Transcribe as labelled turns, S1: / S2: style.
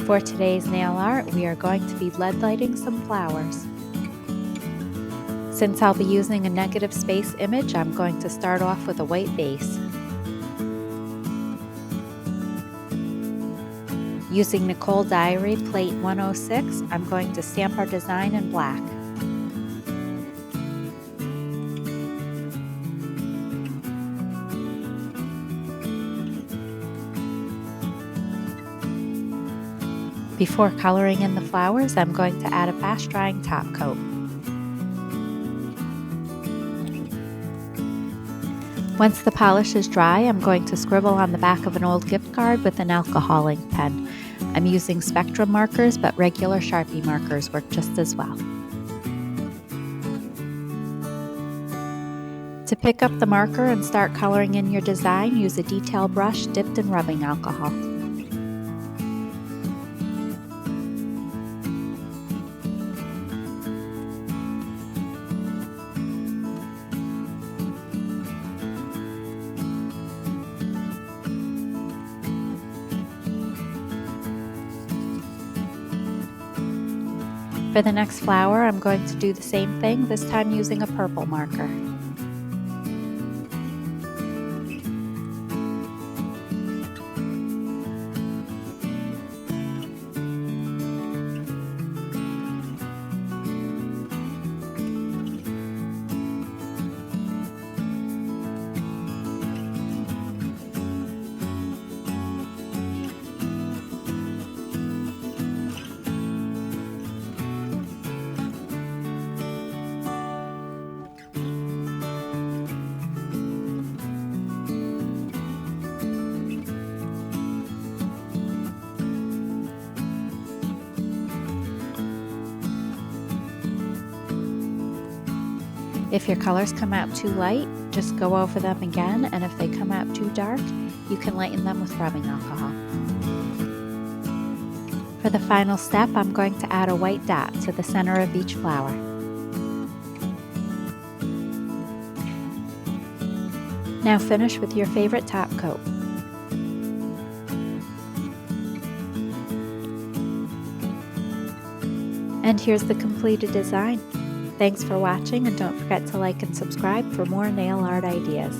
S1: For today's nail art, we are going to be lead lighting some flowers. Since I'll be using a negative space image, I'm going to start off with a white base. Using Nicole Diary Plate 106, I'm going to stamp our design in black. Before coloring in the flowers, I'm going to add a fast drying top coat. Once the polish is dry, I'm going to scribble on the back of an old gift card with an alcohol ink pen. I'm using Spectrum markers, but regular Sharpie markers work just as well. To pick up the marker and start coloring in your design, use a detail brush dipped in rubbing alcohol. For the next flower, I'm going to do the same thing, this time using a purple marker. If your colors come out too light, just go over them again, and if they come out too dark, you can lighten them with rubbing alcohol. For the final step, I'm going to add a white dot to the center of each flower. Now finish with your favorite top coat. And here's the completed design. Thanks for watching, and don't forget to like and subscribe for more nail art ideas.